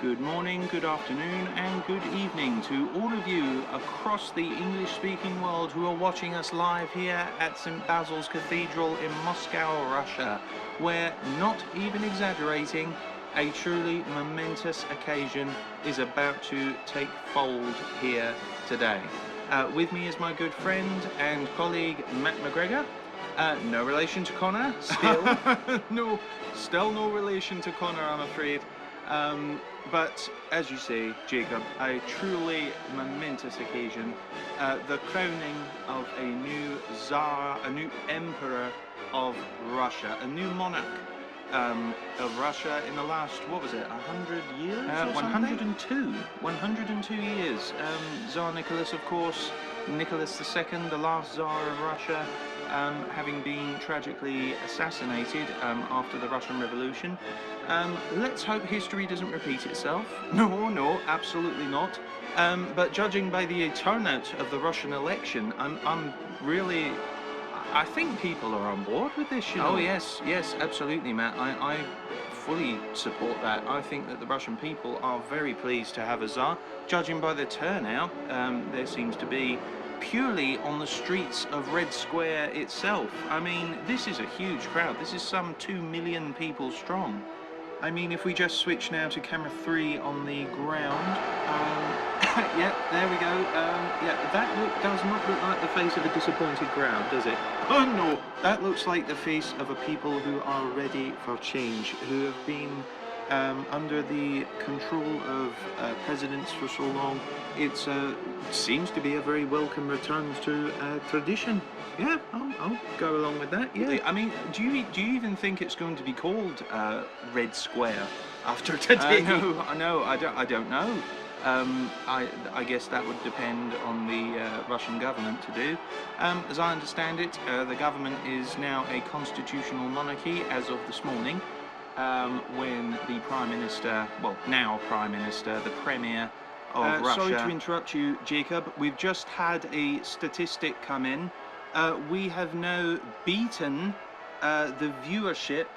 Good morning, good afternoon, and good evening to all of you across the English-speaking world who are watching us live here at St. Basil's Cathedral in Moscow, Russia, where, not even exaggerating, a truly momentous occasion is about to take fold here today. With me is my good friend and colleague Matt McGregor. No relation to Connor, still. No, still no relation to Connor, I'm afraid. But as you say, Jacob, a truly momentous occasion. The crowning of a new Tsar, a new emperor of Russia, a new monarch of Russia in the last, what was it, 100 years? 102. 102 years. Tsar Nicholas, of course, Nicholas II, the last Tsar of Russia, having been tragically assassinated after the Russian Revolution. Let's hope history doesn't repeat itself. No, absolutely not. But judging by the turnout of the Russian election, I think people are on board with this, you know. Oh yes, absolutely, Matt. I fully support that. I think that the Russian people are very pleased to have a Tsar. Judging by the turnout, there seems to be purely on the streets of Red Square itself. I mean, this is a huge crowd. This is some 2 million people strong. I mean, if we just switch now to camera 3 on the ground, yeah, there we go. Yeah, that does not look like the face of a disappointed crowd, does it? Oh no, that looks like the face of a people who are ready for change, who have been under the control of presidents for so long. It seems to be a very welcome return to tradition. Yeah, I'll go along with that. Yeah, I mean, do you even think it's going to be called Red Square after today? No, I don't know. I guess that would depend on the Russian government to do. As I understand it, the government is now a constitutional monarchy as of this morning, when the Prime Minister, well, now Prime Minister, the Premier of Russia... Sorry to interrupt you, Jacob. We've just had a statistic come in. We have now beaten the viewership.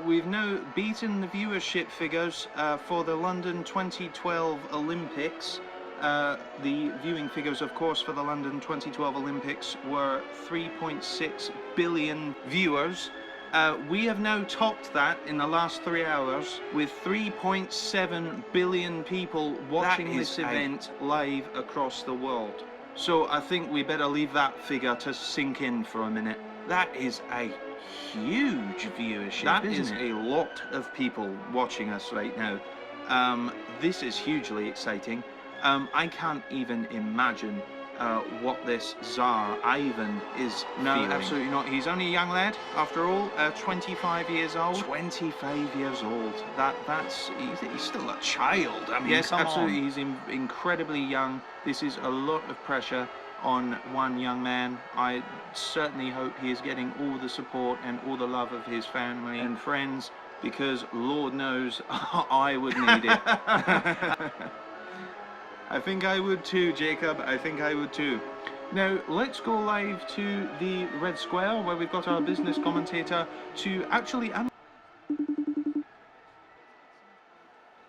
We've now beaten the viewership figures for the London 2012 Olympics. The viewing figures, of course, for the London 2012 Olympics were 3.6 billion viewers. We have now topped that in the last 3 hours with 3.7 billion people watching this event live across the world. So I think we better leave that figure to sink in for a minute. That is a huge viewership. That is a lot of people watching us right now. This is hugely exciting. I can't even imagine what this Tsar Ivan is feeling. No, absolutely not. He's only a young lad, after all, 25 years old. 25 years old. He's still a child. I mean, yes, absolutely. He's incredibly young. This is a lot of pressure on one young man. I certainly hope he is getting all the support and all the love of his family and friends, because Lord knows I would need it. I think I would too, Jacob. I think I would too. Now, let's go live to the Red Square, where we've got our business commentator to actually...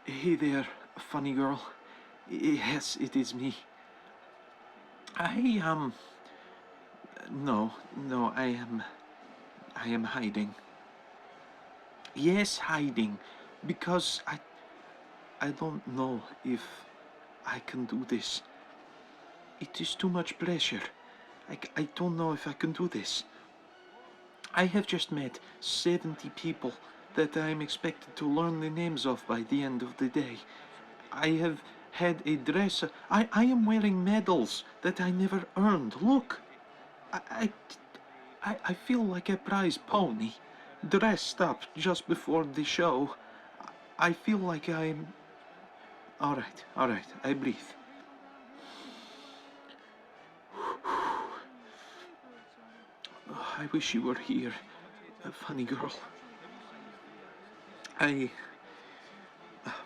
Hey there, funny girl. Yes, it is me. No, I am hiding. Yes, hiding, because I don't know if I can do this. It is too much pressure. I don't know if I can do this. I have just met 70 people that I am expected to learn the names of by the end of the day. I have had a dress. I am wearing medals that I never earned. Look, I feel like a prize pony, dressed up just before the show. I feel like I'm... All right, I breathe. I wish you were here, funny girl.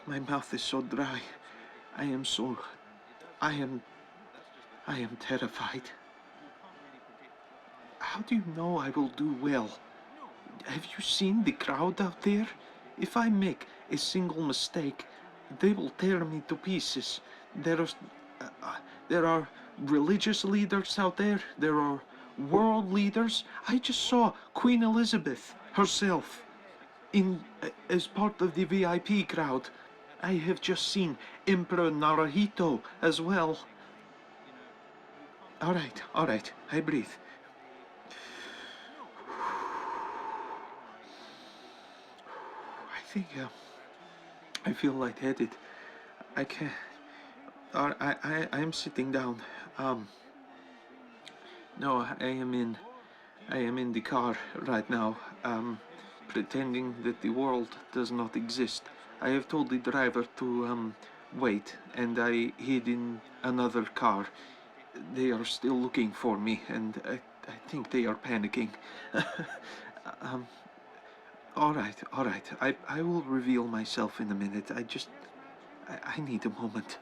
My mouth is so dry. I am terrified. How do you know I will do well? Have you seen the crowd out there? If I make a single mistake, they will tear me to pieces. There are religious leaders out there. There are world leaders. I just saw Queen Elizabeth herself as part of the VIP crowd. I have just seen Emperor Naruhito as well. All right, I breathe. I think I feel lightheaded. I can't. I am sitting down. No, I am in the car right now. Pretending that the world does not exist. I have told the driver to wait, and I hid in another car. They are still looking for me, and I think they are panicking. um, all right. I will reveal myself in a minute. I need a moment.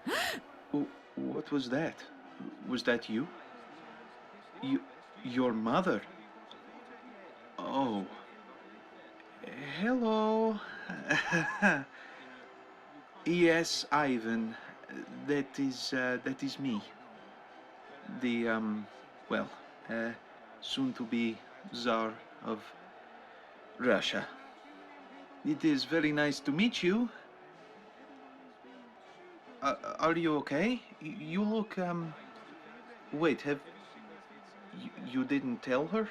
Oh, what was that? Was that you? Your mother? Oh. Hello. Yes, Ivan. That is me. The, well, soon to be Tsar of Russia. It is very nice to meet you. Are you okay? You look, wait, you didn't tell her?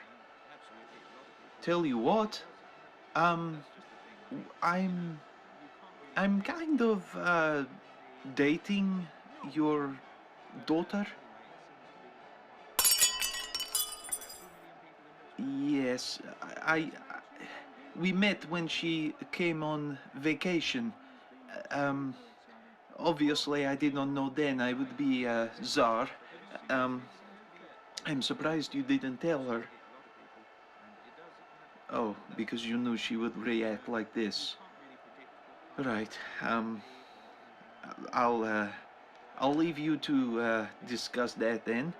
Tell you what? Um, I'm kind of, dating your daughter. Yes, we met when she came on vacation. Um, Obviously I did not know then I would be, Tsar. Um, I'm surprised you didn't tell her. Oh, because you knew she would react like this. Right, I'll leave you to, discuss that then.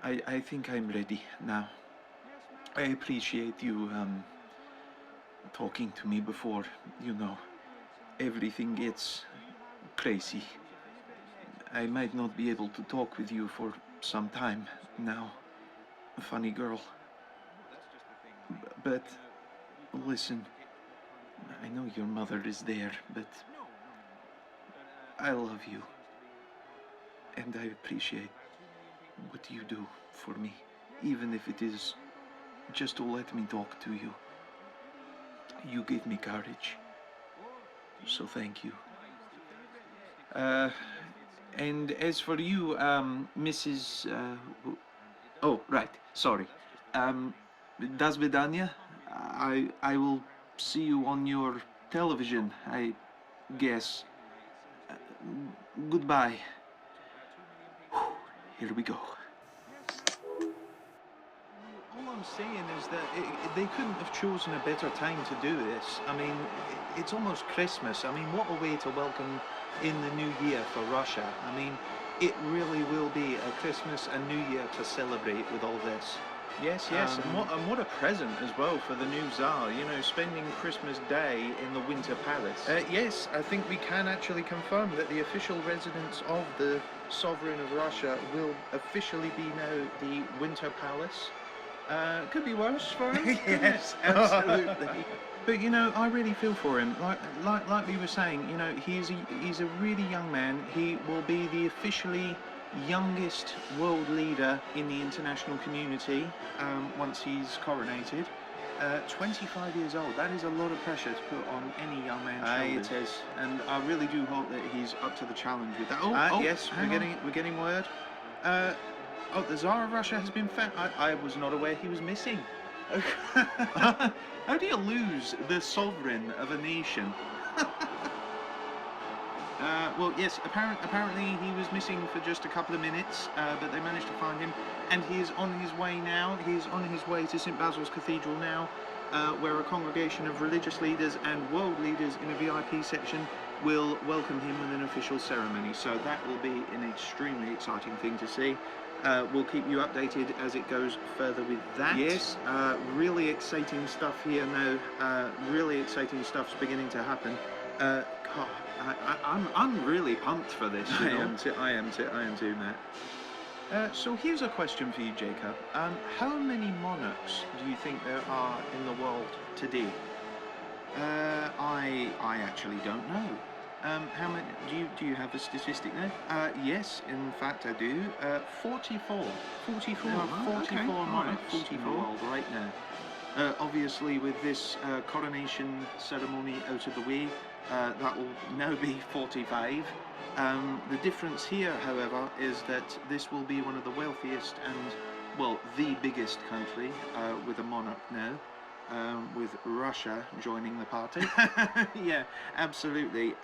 I think I'm ready now. I appreciate you, talking to me before, everything gets crazy. I might not be able to talk with you for some time now, funny girl. But, listen, I know your mother is there, but I love you. And I appreciate what you do for me, even if it is just to let me talk to you. You gave me courage, so thank you. And as for you, Mrs. Oh, right, sorry. Das Vidania, I will see you on your television, I guess. Goodbye. Here we go. All I'm saying is that they couldn't have chosen a better time to do this. I mean, it's almost Christmas. I mean, what a way to welcome in the new year for Russia. I mean, it really will be a Christmas and New Year to celebrate with all this. Yes, and what a present as well for the new Tsar, spending Christmas Day in the Winter Palace. Yes, I think we can actually confirm that the official residence of the Sovereign of Russia will officially be now the Winter Palace. Could be worse for him. Yes, absolutely. But I really feel for him. Like we were saying, he's a really young man. He will be the officially youngest world leader in the international community once he's coronated. 25 years old. That is a lot of pressure to put on any young man's shoulders. It is. And I really do hope that he's up to the challenge with that. Yes, we're getting word. The Tsar of Russia has been found. I was not aware he was missing. How do you lose the sovereign of a nation? Well, yes, apparently he was missing for just a couple of minutes, but they managed to find him, and he is on his way now. He is on his way to St. Basil's Cathedral now, where a congregation of religious leaders and world leaders in a VIP section will welcome him with an official ceremony. So that will be an extremely exciting thing to see. We'll keep you updated as it goes further with that. Yes. Really exciting stuff here now. Really exciting stuff's beginning to happen. God, I'm really pumped for this. You know? I am too, Matt. So here's a question for you, Jacob. How many monarchs do you think there are in the world today? I actually don't know. How many? Do you have a statistic there? Yes, in fact I do. 44. 44. There are Oh, 44 okay. monarchs Alright, in the 44. world right now. Obviously, with this coronation ceremony out of the way, that will now be 45. The difference here, however, is that this will be one of the wealthiest and, well, the biggest country with a monarch now. With Russia joining the party. Yeah, absolutely.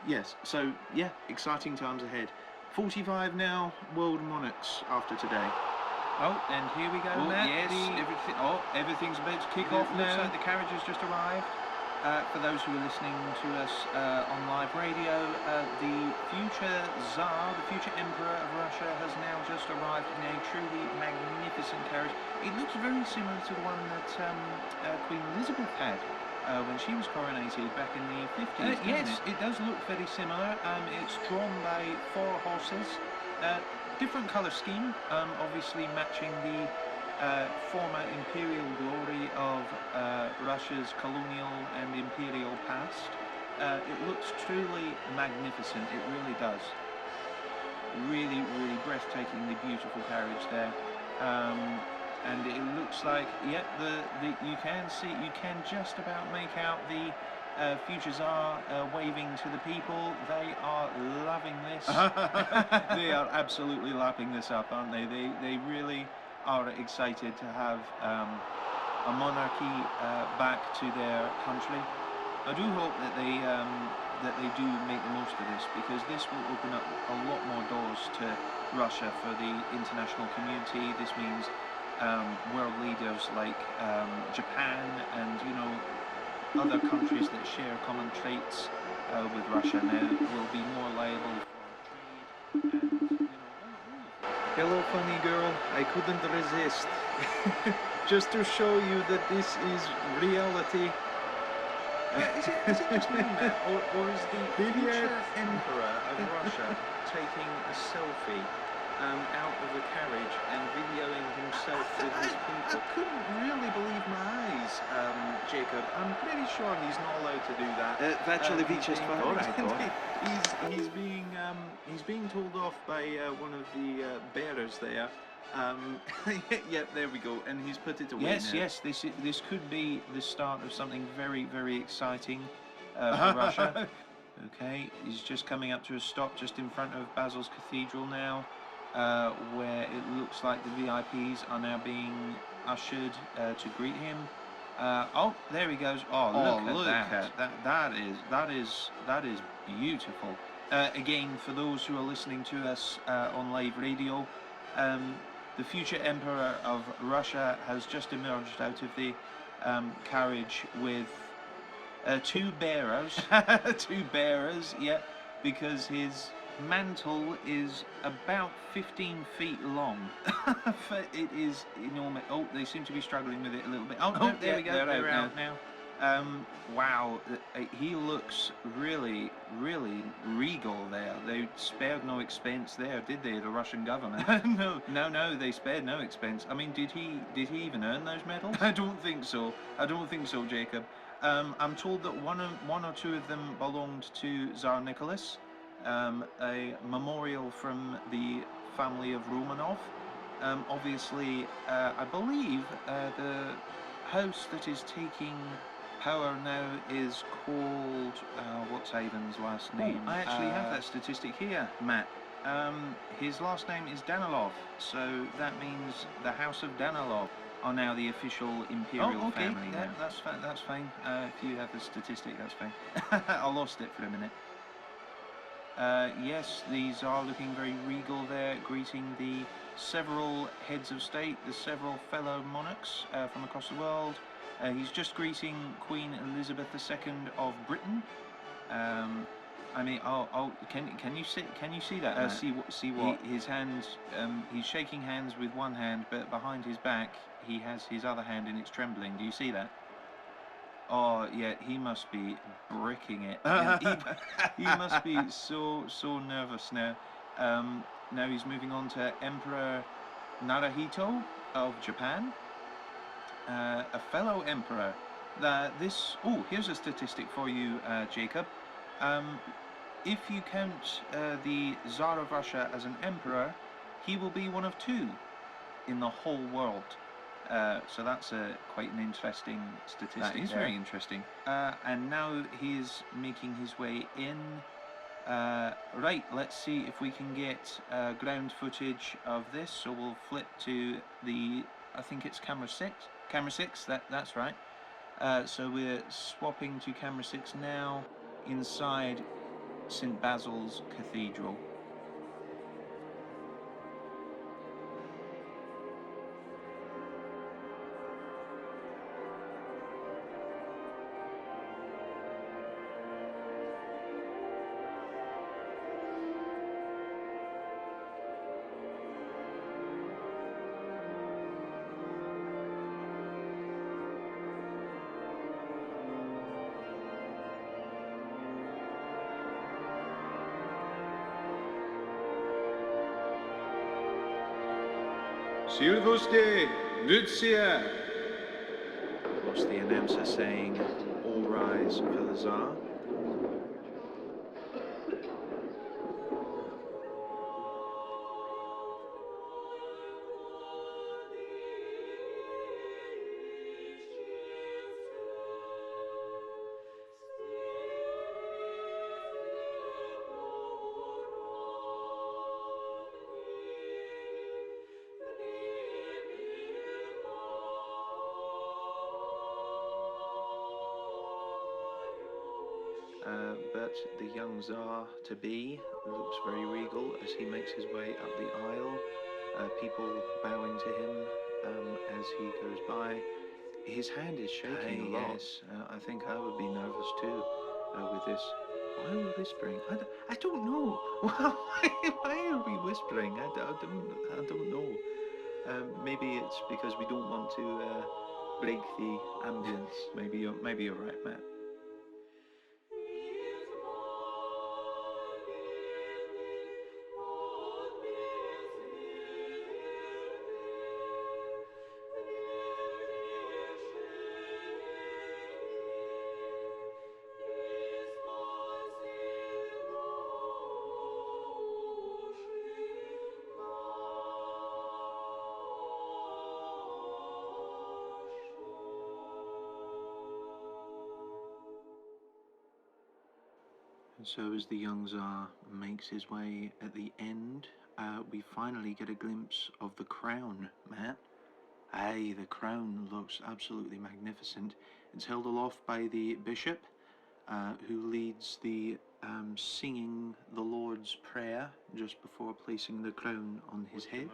Yes, so yeah, exciting times ahead. 45 now world monarchs after today. Oh, and here we go, Oh, Matt. yes. Everything's about to kick It off looks now. like The carriage has just arrived. For those who are listening to us on live radio, the future Tsar, the future Emperor of Russia, has now just arrived in a truly magnificent carriage. It looks very similar to the one that Queen Elizabeth had when she was coronated back in the 50s. Yes, it does look very similar. It's drawn by 4 horses. Different colour scheme, obviously matching the former imperial glory of Russia's colonial and imperial past. It looks truly magnificent, it really does. Really, really breathtakingly beautiful carriage there. And it looks like, yep, you can just about make out the future Tsar waving to the people. They are loving this. They are absolutely lapping this up, aren't they? They really are excited to have a monarchy back to their country. I do hope that they do make the most of this, because this will open up a lot more doors to Russia for the international community. This means world leaders like Japan and, you know, other countries that share common traits with Russia now will be more liable for trade and, you know, Hello, funny girl. I couldn't resist. Just to show you that this is reality. Is it just me, Matt, or is the future Idiot. Emperor of Russia taking a selfie out of the carriage and videoing himself with his people? I couldn't really believe my eyes, Jacob. I'm pretty sure he's not allowed to do that. He's being told off by one of the bearers there. Yep, there we go, and he's put it away now. Yes, this could be the start of something very, very exciting for Russia. Okay, he's just coming up to a stop just in front of Basil's Cathedral now, where it looks like the VIPs are now being ushered to greet him. Oh, there he goes. Oh, look at that. That is beautiful. Again, for those who are listening to us on live radio, the future Emperor of Russia has just emerged out of the carriage with 2 bearers. 2 bearers, yeah, because his mantle is about 15 feet long. It is enormous. Oh, they seem to be struggling with it a little bit. Oh, no, there we go. They're out now. Wow, he looks really, really regal there. They spared no expense there, did they, the Russian government? No, they spared no expense. I mean, did he even earn those medals? I don't think so, Jacob. I'm told that one or two of them belonged to Tsar Nicholas, a memorial from the family of Romanov. Obviously, I believe the house that is taking power now is called, what's Ivan's last name? I actually have that statistic here, Matt. His last name is Danilov, so that means the House of Danilov are now the official imperial family now. That's fine. If you have the statistic, that's fine. I lost it for a minute. Yes, these are looking very regal there, greeting the several heads of state, the several fellow monarchs from across the world. He's just greeting Queen Elizabeth II of Britain. I mean, can you see that? Matt? See what? His hands, he's shaking hands with one hand, but behind his back, he has his other hand and it's trembling. Do you see that? Oh yeah, he must be bricking it. He must be so nervous now. Now he's moving on to Emperor Naruhito of Japan, a fellow emperor. Here's a statistic for you, Jacob. Um, if you count the Tsar of Russia as an emperor, he will be one of two in the whole world. So that's quite an interesting statistic. That is very interesting. And now he's making his way in. Right, let's see if we can get ground footage of this. So we'll flip to I think it's camera 6. Camera 6, that's right. So we're swapping to camera 6 now inside St. Basil's Cathedral. S'il vous plaît, Lucia. What's the announcer saying? All rise for the Tsar. But the young Tsar-to-be looks very regal as he makes his way up the aisle, people bowing to him as he goes by. His hand is shaking a lot. Yes, I think I would be nervous too with this. Why are we whispering? I don't know. Why are we whispering? I don't know. Maybe it's because we don't want to break the ambience. Maybe you're right, Matt. And so as the young Tsar makes his way at the end, we finally get a glimpse of the crown, Matt. Aye, the crown looks absolutely magnificent. It's held aloft by the bishop, who leads the singing the Lord's Prayer just before placing the crown on his head.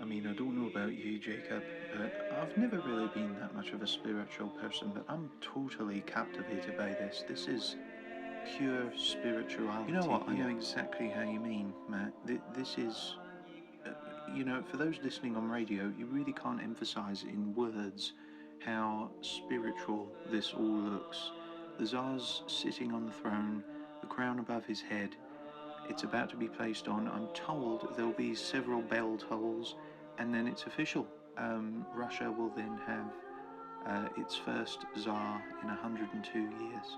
I mean, I don't know about you, Jacob, but I've never really been that much of a spiritual person, but I'm totally captivated by this. This is pure spirituality. You know what? I know exactly how you mean, Matt. This is, for those listening on radio, you really can't emphasize in words how spiritual this all looks. The Tsar's sitting on the throne, the crown above his head. It's about to be placed on. I'm told there'll be several bell tolls, and then it's official. Russia will then have its first Tsar in 102 years.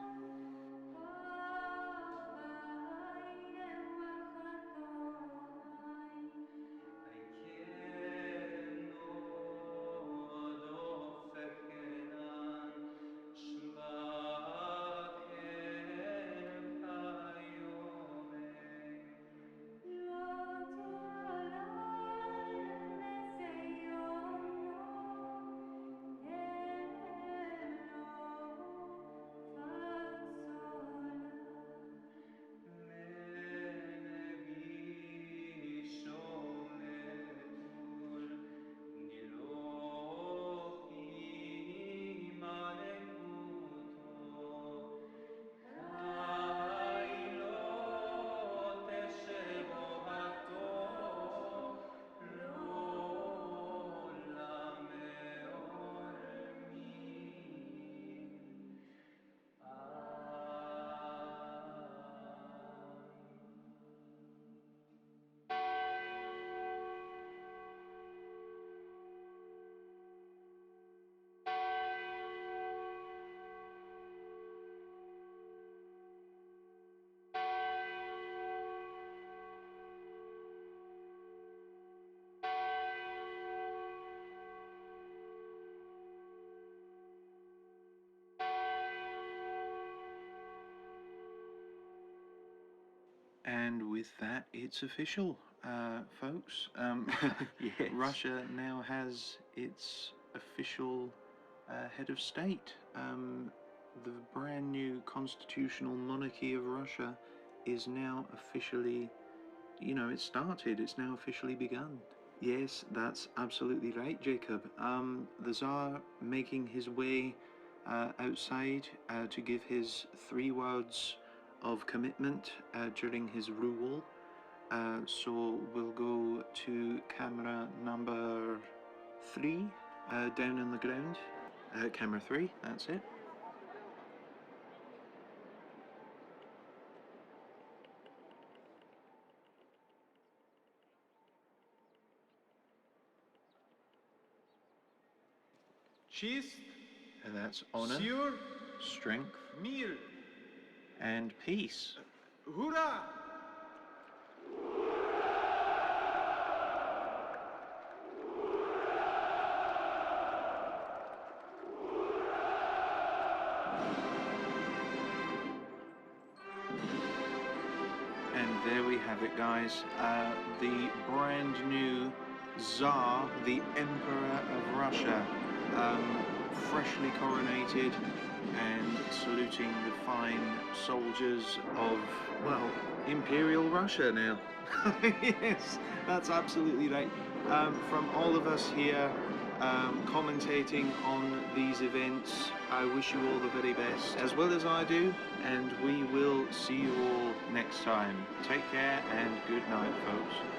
And with that, it's official, folks. Yes. Russia now has its official head of state. The brand new constitutional monarchy of Russia is now officially, it started, it's now officially begun. Yes, that's absolutely right, Jacob. The Tsar making his way outside to give his 3 words of commitment during his rule. So we'll go to camera number 3 down on the ground. Camera 3, that's it. Честь, And that's honor, sure, strength, мир, and peace. Hurrah! And there we have it, guys. The brand new Tsar, the Emperor of Russia, freshly coronated and saluting the fine soldiers of, well, Imperial Russia now. Yes, that's absolutely right. From all of us here commentating on these events, I wish you all the very best, as well as I do, and we will see you all next time. Take care and good night, folks.